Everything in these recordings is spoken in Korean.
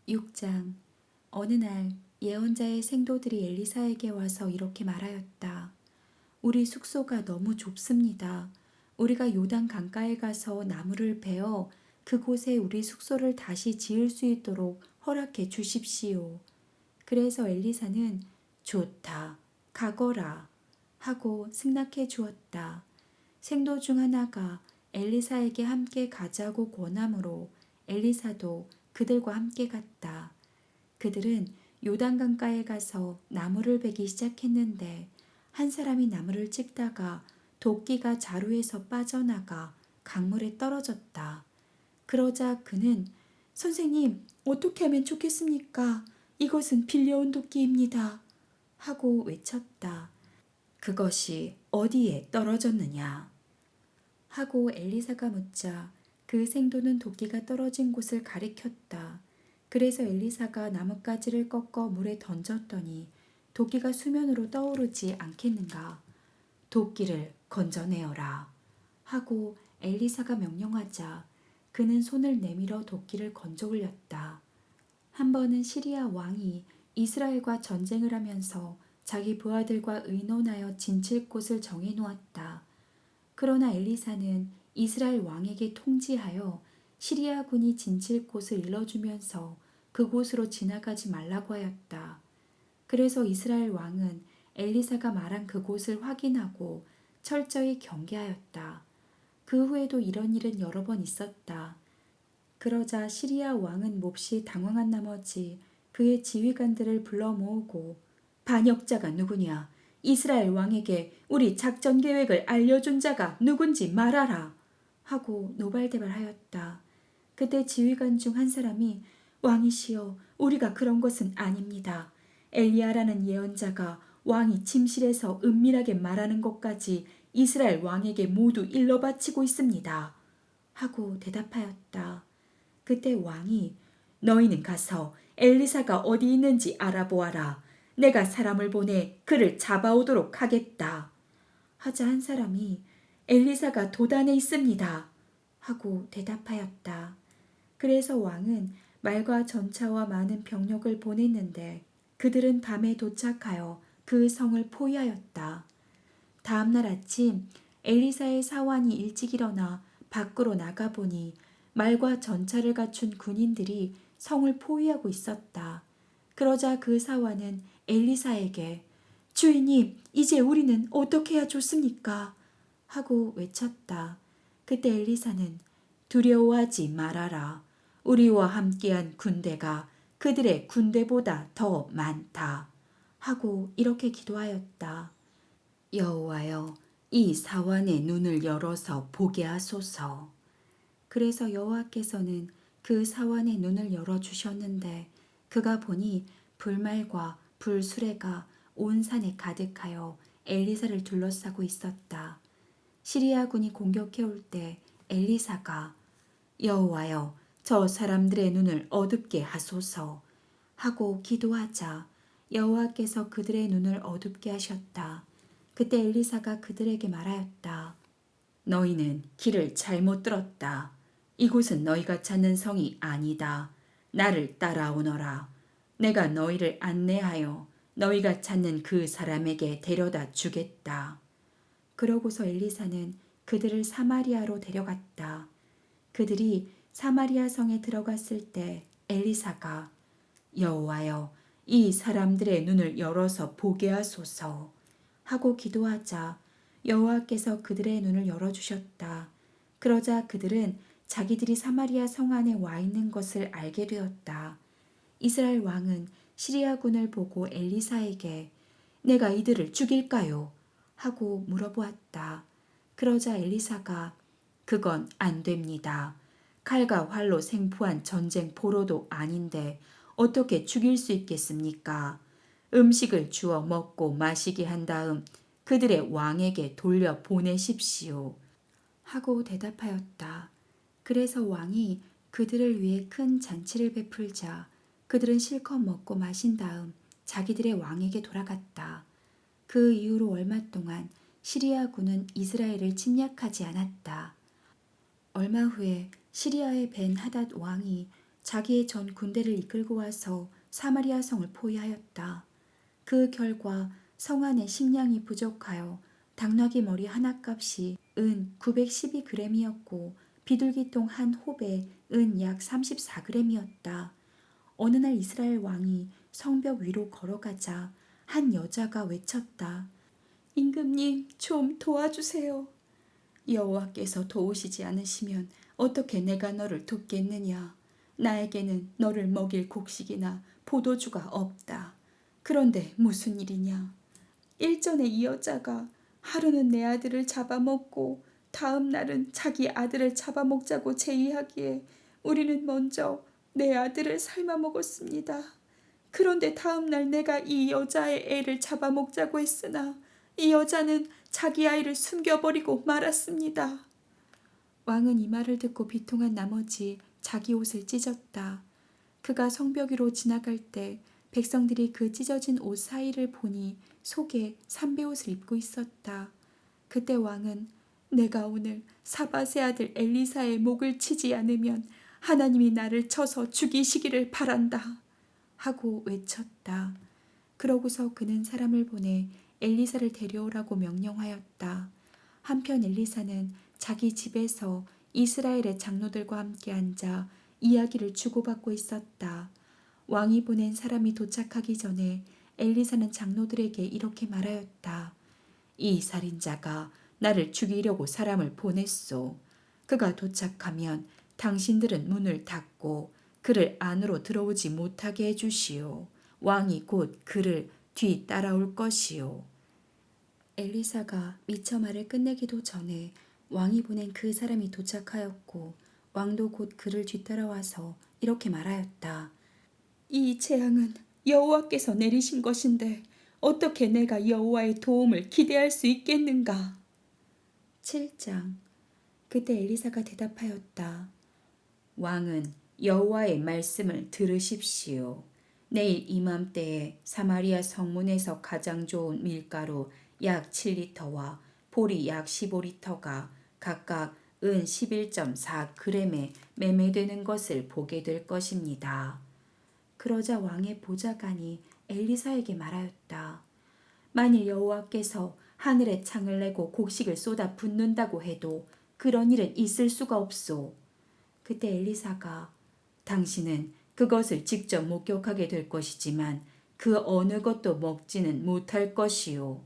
6장. 어느 날 예언자의 생도들이 엘리사에게 와서 이렇게 말하였다. 우리 숙소가 너무 좁습니다. 우리가 요단 강가에 가서 나무를 베어 그곳에 우리 숙소를 다시 지을 수 있도록 허락해 주십시오. 그래서 엘리사는 좋다, 가거라 하고 승낙해 주었다. 생도 중 하나가 엘리사에게 함께 가자고 권하므로 엘리사도 그들과 함께 갔다. 그들은 요단강가에 가서 나무를 베기 시작했는데 한 사람이 나무를 찍다가 도끼가 자루에서 빠져나가 강물에 떨어졌다. 그러자 그는 선생님, 어떻게 하면 좋겠습니까? 이것은 빌려온 도끼입니다. 하고 외쳤다. 그것이 어디에 떨어졌느냐? 하고 엘리사가 묻자 그 생도는 도끼가 떨어진 곳을 가리켰다. 그래서 엘리사가 나뭇가지를 꺾어 물에 던졌더니 도끼가 수면으로 떠오르지 않겠는가. 도끼를 건져내어라 하고 엘리사가 명령하자 그는 손을 내밀어 도끼를 건져 올렸다. 한 번은 시리아 왕이 이스라엘과 전쟁을 하면서 자기 부하들과 의논하여 진칠 곳을 정해 놓았다. 그러나 엘리사는 이스라엘 왕에게 통지하여 시리아군이 진칠 곳을 일러주면서 그곳으로 지나가지 말라고 하였다. 그래서 이스라엘 왕은 엘리사가 말한 그곳을 확인하고 철저히 경계하였다. 그 후에도 이런 일은 여러 번 있었다. 그러자 시리아 왕은 몹시 당황한 나머지 그의 지휘관들을 불러 모으고 반역자가 누구냐? 이스라엘 왕에게 우리 작전 계획을 알려준 자가 누군지 말하라 하고 노발대발하였다. 그때 지휘관 중 한 사람이 왕이시여, 우리가 그런 것은 아닙니다. 엘리야라는 예언자가 왕이 침실에서 은밀하게 말하는 것까지 이스라엘 왕에게 모두 일러 바치고 있습니다. 하고 대답하였다. 그때 왕이 너희는 가서 엘리사가 어디 있는지 알아보아라. 내가 사람을 보내 그를 잡아오도록 하겠다. 하자 한 사람이 엘리사가 도단에 있습니다. 하고 대답하였다. 그래서 왕은 말과 전차와 많은 병력을 보냈는데 그들은 밤에 도착하여 그 성을 포위하였다. 다음날 아침 엘리사의 사환이 일찍 일어나 밖으로 나가보니 말과 전차를 갖춘 군인들이 성을 포위하고 있었다. 그러자 그 사환은 엘리사에게 주인님, 이제 우리는 어떻게 해야 좋습니까? 하고 외쳤다. 그때 엘리사는 두려워하지 말아라. 우리와 함께한 군대가 그들의 군대보다 더 많다. 하고 이렇게 기도하였다. 여호와여, 이 사환의 눈을 열어서 보게 하소서. 그래서 여호와께서는 그 사환의 눈을 열어주셨는데 그가 보니 불말과 불수레가 온 산에 가득하여 엘리사를 둘러싸고 있었다. 시리아군이 공격해 올 때 엘리사가 여호와여, 저 사람들의 눈을 어둡게 하소서 하고 기도하자 여호와께서 그들의 눈을 어둡게 하셨다. 그때 엘리사가 그들에게 말하였다. 너희는 길을 잘못 들었다. 이곳은 너희가 찾는 성이 아니다. 나를 따라오너라. 내가 너희를 안내하여 너희가 찾는 그 사람에게 데려다 주겠다. 그러고서 엘리사는 그들을 사마리아로 데려갔다. 그들이 사마리아 성에 들어갔을 때 엘리사가 여호와여, 이 사람들의 눈을 열어서 보게 하소서 하고 기도하자 여호와께서 그들의 눈을 열어주셨다. 그러자 그들은 자기들이 사마리아 성 안에 와 있는 것을 알게 되었다. 이스라엘 왕은 시리아군을 보고 엘리사에게 내가 이들을 죽일까요? 하고 물어보았다. 그러자 엘리사가 그건 안 됩니다. 칼과 활로 생포한 전쟁 포로도 아닌데 어떻게 죽일 수 있겠습니까? 음식을 주어 먹고 마시게 한 다음 그들의 왕에게 돌려 보내십시오. 하고 대답하였다. 그래서 왕이 그들을 위해 큰 잔치를 베풀자 그들은 실컷 먹고 마신 다음 자기들의 왕에게 돌아갔다. 그 이후로 얼마 동안 시리아군은 이스라엘을 침략하지 않았다. 얼마 후에 시리아의 벤 하닷 왕이 자기의 전 군대를 이끌고 와서 사마리아 성을 포위하였다. 그 결과 성 안에 식량이 부족하여 당나귀 머리 하나 값이 은 912g이었고 비둘기똥 한 홉에 은 약 34g이었다. 어느 날 이스라엘 왕이 성벽 위로 걸어가자 한 여자가 외쳤다. 임금님, 좀 도와주세요. 여호와께서 도우시지 않으시면 어떻게 내가 너를 돕겠느냐. 나에게는 너를 먹일 곡식이나 포도주가 없다. 그런데 무슨 일이냐. 일전에 이 여자가 하루는 내 아들을 잡아먹고 다음 날은 자기 아들을 잡아먹자고 제의하기에 우리는 먼저 내 아들을 삶아 먹었습니다. 그런데 다음 날 내가 이 여자의 애를 잡아먹자고 했으나 이 여자는 자기 아이를 숨겨버리고 말았습니다. 왕은 이 말을 듣고 비통한 나머지 자기 옷을 찢었다. 그가 성벽 위로 지나갈 때 백성들이 그 찢어진 옷 사이를 보니 속에 삼베옷을 입고 있었다. 그때 왕은 내가 오늘 사밧의 아들 엘리사의 목을 치지 않으면 하나님이 나를 쳐서 죽이시기를 바란다 하고 외쳤다. 그러고서 그는 사람을 보내 엘리사를 데려오라고 명령하였다. 한편 엘리사는 자기 집에서 이스라엘의 장로들과 함께 앉아 이야기를 주고받고 있었다. 왕이 보낸 사람이 도착하기 전에 엘리사는 장로들에게 이렇게 말하였다. 이 살인자가 나를 죽이려고 사람을 보냈소. 그가 도착하면 당신들은 문을 닫고 그를 안으로 들어오지 못하게 해주시오. 왕이 곧 그를 뒤 따라올 것이오. 엘리사가 미처 말을 끝내기도 전에 왕이 보낸 그 사람이 도착하였고 왕도 곧 그를 뒤따라와서 이렇게 말하였다. 이 재앙은 여호와께서 내리신 것인데 어떻게 내가 여호와의 도움을 기대할 수 있겠는가? 7장. 그때 엘리사가 대답하였다. 왕은 여호와의 말씀을 들으십시오. 내일 이맘때에 사마리아 성문에서 가장 좋은 밀가루 약 7리터와 보리 약 15리터가 각각 은 11.4g에 매매되는 것을 보게 될 것입니다. 그러자 왕의 보좌관이 엘리사에게 말하였다. 만일 여호와께서 하늘에 창을 내고 곡식을 쏟아 붓는다고 해도 그런 일은 있을 수가 없소. 그때 엘리사가 당신은 그것을 직접 목격하게 될 것이지만 그 어느 것도 먹지는 못할 것이요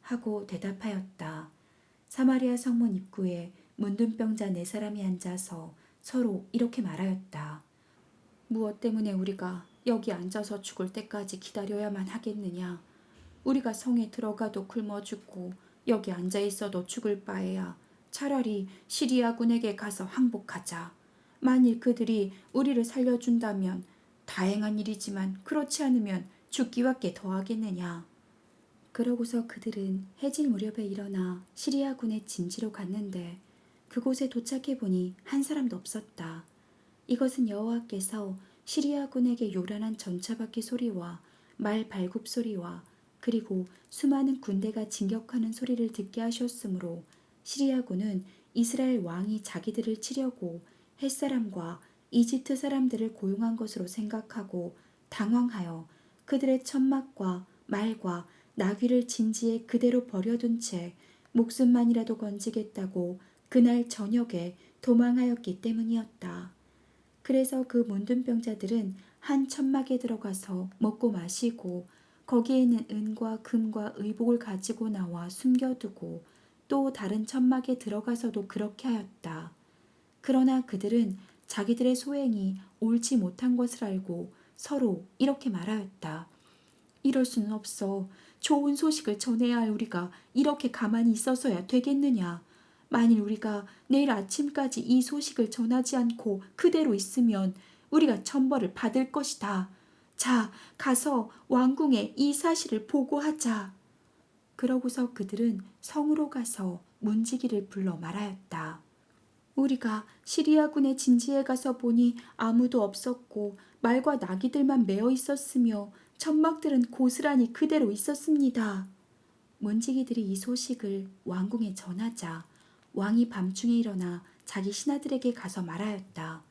하고 대답하였다. 사마리아 성문 입구에 문둥병자 4사람이 앉아서 서로 이렇게 말하였다. 무엇 때문에 우리가 여기 앉아서 죽을 때까지 기다려야만 하겠느냐. 우리가 성에 들어가도 굶어 죽고 여기 앉아 있어도 죽을 바에야 차라리 시리아군에게 가서 항복하자. 만일 그들이 우리를 살려준다면 다행한 일이지만 그렇지 않으면 죽기밖에 더하겠느냐. 그러고서 그들은 해질 무렵에 일어나 시리아군의 진지로 갔는데 그곳에 도착해 보니 한 사람도 없었다. 이것은 여호와께서 시리아군에게 요란한 전차바퀴 소리와 말 발굽 소리와 그리고 수많은 군대가 진격하는 소리를 듣게 하셨으므로 시리아군은 이스라엘 왕이 자기들을 치려고 햇사람과 이집트 사람들을 고용한 것으로 생각하고 당황하여 그들의 천막과 말과 나귀를 진지에 그대로 버려둔 채 목숨만이라도 건지겠다고 그날 저녁에 도망하였기 때문이었다. 그래서 그 문둥병자들은 한 천막에 들어가서 먹고 마시고 거기에 있는 은과 금과 의복을 가지고 나와 숨겨두고 또 다른 천막에 들어가서도 그렇게 하였다. 그러나 그들은 자기들의 소행이 옳지 못한 것을 알고 서로 이렇게 말하였다. 이럴 수는 없어. 좋은 소식을 전해야 할 우리가 이렇게 가만히 있어서야 되겠느냐. 만일 우리가 내일 아침까지 이 소식을 전하지 않고 그대로 있으면 우리가 천벌을 받을 것이다. 자, 가서 왕궁에 이 사실을 보고하자. 그러고서 그들은 성으로 가서 문지기를 불러 말하였다. 우리가 시리아군의 진지에 가서 보니 아무도 없었고 말과 나귀들만 메어 있었으며 천막들은 고스란히 그대로 있었습니다. 문지기들이 이 소식을 왕궁에 전하자 왕이 밤중에 일어나 자기 신하들에게 가서 말하였다.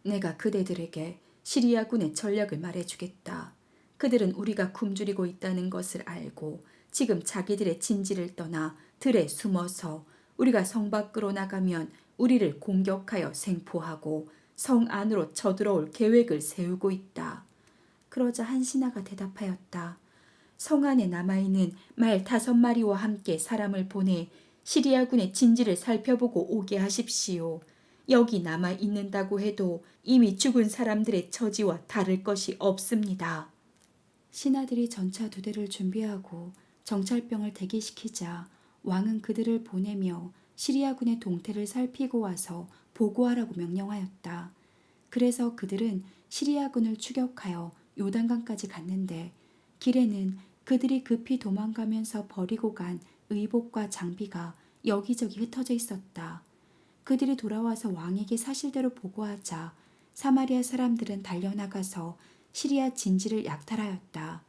내가 그대들에게 시리아군의 전략을 말해주겠다. 그들은 우리가 굶주리고 있다는 것을 알고 지금 자기들의 진지를 떠나 들에 숨어서 우리가 성 밖으로 나가면 우리를 공격하여 생포하고 성 안으로 쳐들어올 계획을 세우고 있다. 그러자 한 신하가 대답하였다. 성 안에 남아있는 말 5마리와 함께 사람을 보내 시리아군의 진지를 살펴보고 오게 하십시오. 여기 남아 있는다고 해도 이미 죽은 사람들의 처지와 다를 것이 없습니다. 신하들이 전차 2대를 준비하고 정찰병을 대기시키자 왕은 그들을 보내며 시리아군의 동태를 살피고 와서 보고하라고 명령하였다. 그래서 그들은 시리아군을 추격하여 요단강까지 갔는데 길에는 그들이 급히 도망가면서 버리고 간 의복과 장비가 여기저기 흩어져 있었다. 그들이 돌아와서 왕에게 사실대로 보고하자 사마리아 사람들은 달려나가서 시리아 진지를 약탈하였다.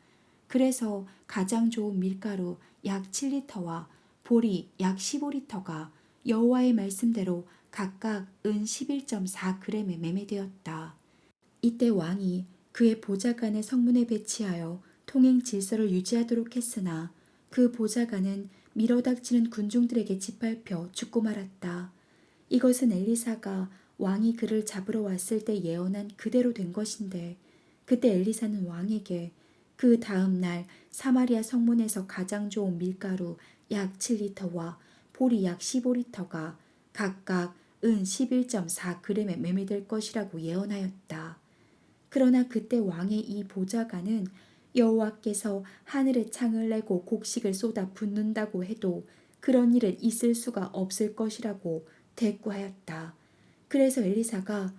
그래서 가장 좋은 밀가루 약 7리터와 보리 약 15리터가 여호와의 말씀대로 각각 은 11.4g에 매매되었다. 이때 왕이 그의 보좌관의 성문에 배치하여 통행 질서를 유지하도록 했으나 그 보좌관은 밀어닥치는 군중들에게 짓밟혀 죽고 말았다. 이것은 엘리사가 왕이 그를 잡으러 왔을 때 예언한 그대로 된 것인데 그때 엘리사는 왕에게 그 다음 날 사마리아 성문에서 가장 좋은 밀가루 약 7리터와 보리 약 15리터가 각각 은 11.4g에 매매될 것이라고 예언하였다. 그러나 그때 왕의 이 보좌관은 여호와께서 하늘에 창을 내고 곡식을 쏟아 붓는다고 해도 그런 일은 있을 수가 없을 것이라고 대꾸하였다. 그래서 엘리사가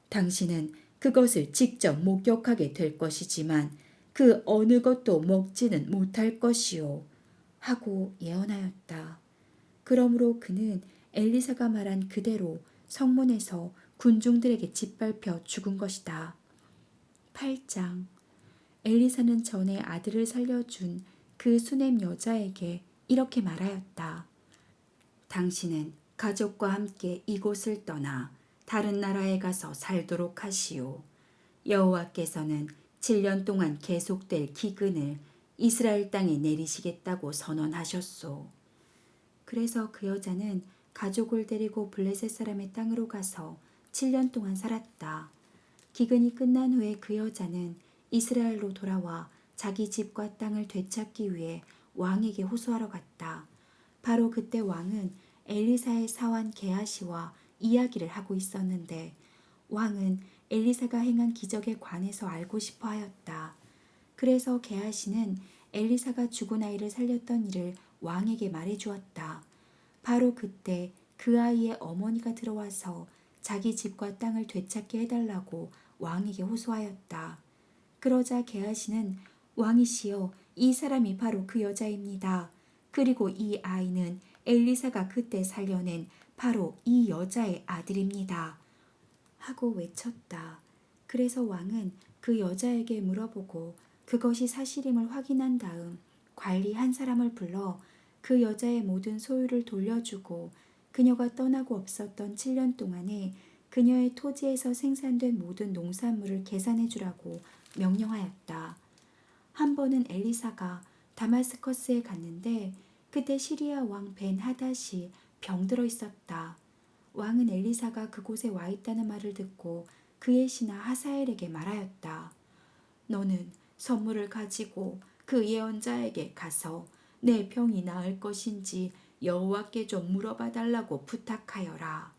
당신은 그것을 직접 목격하게 될 것이지만 그 어느 것도 먹지는 못할 것이요 하고 예언하였다. 그러므로 그는 엘리사가 말한 그대로 성문에서 군중들에게 짓밟혀 죽은 것이다. 8장. 엘리사는 전에 아들을 살려준 그 수넴 여자에게 이렇게 말하였다. 당신은 가족과 함께 이곳을 떠나 다른 나라에 가서 살도록 하시오. 여호와께서는 7년 동안 계속될 기근을 이스라엘 땅에 내리시겠다고 선언하셨소. 그래서 그 여자는 가족을 데리고 블레셋 사람의 땅으로 가서 7년 동안 살았다. 기근이 끝난 후에 그 여자는 이스라엘로 돌아와 자기 집과 땅을 되찾기 위해 왕에게 호소하러 갔다. 바로 그때 왕은 엘리사의 사환 게하시와 이야기를 하고 있었는데 왕은 엘리사가 행한 기적에 관해서 알고 싶어 하였다. 그래서 게하시는 엘리사가 죽은 아이를 살렸던 일을 왕에게 말해 주었다. 바로 그때 그 아이의 어머니가 들어와서 자기 집과 땅을 되찾게 해달라고 왕에게 호소하였다. 그러자 게하시는 왕이시여, 이 사람이 바로 그 여자입니다. 그리고 이 아이는 엘리사가 그때 살려낸 바로 이 여자의 아들입니다. 하고 외쳤다. 그래서 왕은 그 여자에게 물어보고 그것이 사실임을 확인한 다음 관리 한 사람을 불러 그 여자의 모든 소유를 돌려주고 그녀가 떠나고 없었던 7년 동안에 그녀의 토지에서 생산된 모든 농산물을 계산해 주라고 명령하였다. 한 번은 엘리사가 다마스커스에 갔는데 그때 시리아 왕 벤 하닷이 병들어 있었다. 왕은 엘리사가 그곳에 와 있다는 말을 듣고 그의 신하 하사엘에게 말하였다. 너는 선물을 가지고 그 예언자에게 가서 내 병이 나을 것인지 여호와께 좀 물어봐 달라고 부탁하여라.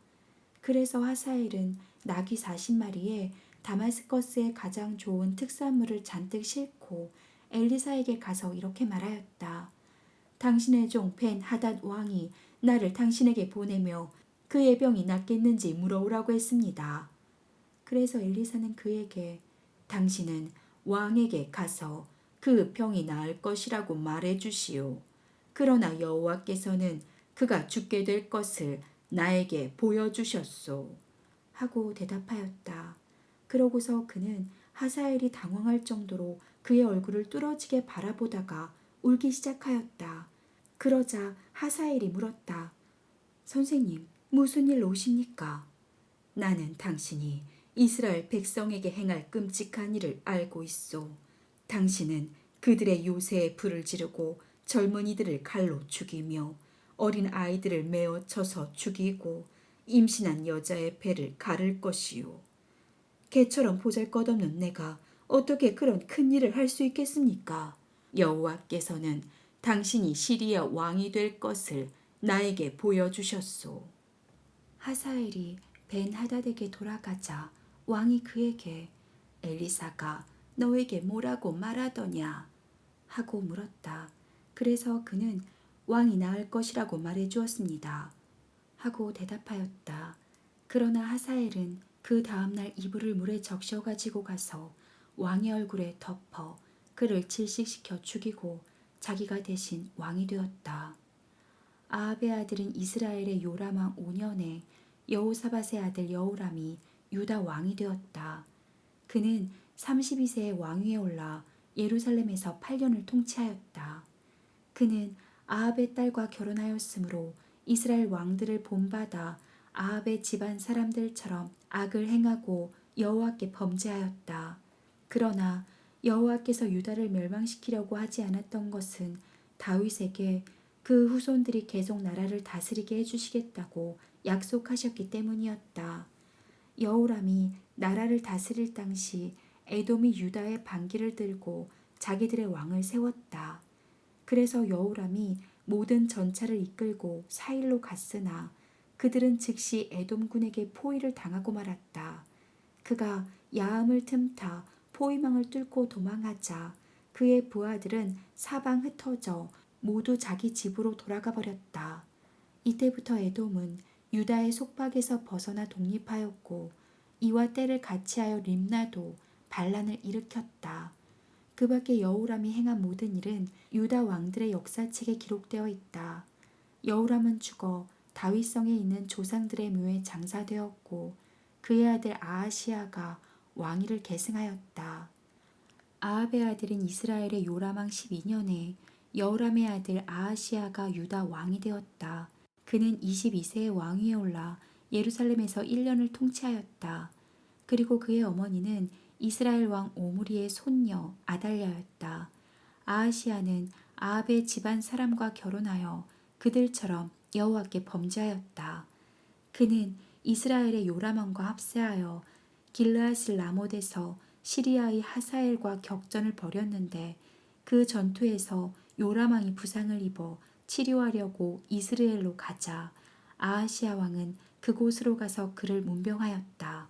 그래서 하사엘은 나귀 40마리에 다마스커스의 가장 좋은 특산물을 잔뜩 싣고 엘리사에게 가서 이렇게 말하였다. 당신의 종 벤 하닷 왕이 나를 당신에게 보내며 그의 병이 낫겠는지 물어오라고 했습니다. 그래서 엘리사는 그에게 당신은 왕에게 가서 그 병이 나을 것이라고 말해 주시오. 그러나 여호와께서는 그가 죽게 될 것을 나에게 보여주셨소. 하고 대답하였다. 그러고서 그는 하사엘이 당황할 정도로 그의 얼굴을 뚫어지게 바라보다가 울기 시작하였다. 그러자 하사엘이 물었다. 선생님, 무슨 일로 오십니까? 나는 당신이 이스라엘 백성에게 행할 끔찍한 일을 알고 있소. 당신은 그들의 요새에 불을 지르고 젊은이들을 칼로 죽이며 어린 아이들을 메어 쳐서 죽이고 임신한 여자의 배를 가를 것이요. 개처럼 보잘것없는 내가 어떻게 그런 큰 일을 할 수 있겠습니까? 여호와께서는 당신이 시리아 왕이 될 것을 나에게 보여주셨소. 하사엘이 벤 하닷에게 돌아가자 왕이 그에게 엘리사가 너에게 뭐라고 말하더냐 하고 물었다. 그래서 그는 왕이 나을 것이라고 말해 주었습니다. 하고 대답하였다. 그러나 하사엘은 그 다음날 이불을 물에 적셔 가지고 가서 왕의 얼굴에 덮어 그를 질식시켜 죽이고 자기가 대신 왕이 되었다. 아합의 아들은 이스라엘의 요람 왕 5년에 여호사밧의 아들 여호람이 유다 왕이 되었다. 그는 32세에 왕위에 올라 예루살렘에서 8년을 통치하였다. 그는 아합의 딸과 결혼하였으므로 이스라엘 왕들을 본받아 아합의 집안 사람들처럼 악을 행하고 여호와께 범죄하였다. 그러나 여호와께서 유다를 멸망시키려고 하지 않았던 것은 다윗에게 그 후손들이 계속 나라를 다스리게 해주시겠다고 약속하셨기 때문이었다. 여호람이 나라를 다스릴 당시 에돔이 유다의 반기를 들고 자기들의 왕을 세웠다. 그래서 여호람이 모든 전차를 이끌고 사일로 갔으나 그들은 즉시 에돔군에게 포위를 당하고 말았다. 그가 야함을 틈타 포위망을 뚫고 도망하자 그의 부하들은 사방 흩어져 모두 자기 집으로 돌아가 버렸다. 이때부터 에돔은 유다의 속박에서 벗어나 독립하였고 이와 때를 같이하여 림나도 반란을 일으켰다. 그 밖에 여호람이 행한 모든 일은 유다 왕들의 역사책에 기록되어 있다. 여호람은 죽어 다윗성에 있는 조상들의 묘에 장사되었고 그의 아들 아하시아가 왕위를 계승하였다. 아합의 아들인 이스라엘의 요람 왕 12년에 여호람의 아들 아하시아가 유다 왕이 되었다. 그는 22세에 왕위에 올라 예루살렘에서 1년을 통치하였다. 그리고 그의 어머니는 이스라엘 왕 오므리의 손녀 아달랴였다. 아하시아는 아합의 집안 사람과 결혼하여 그들처럼 여호와께 범죄하였다. 그는 이스라엘의 요람 왕과 합세하여 길르앗을 라못에서 시리아의 하사엘과 격전을 벌였는데 그 전투에서 요람 왕이 부상을 입어 치료하려고 이스라엘로 가자 아하시아 왕은 그곳으로 가서 그를 문병하였다.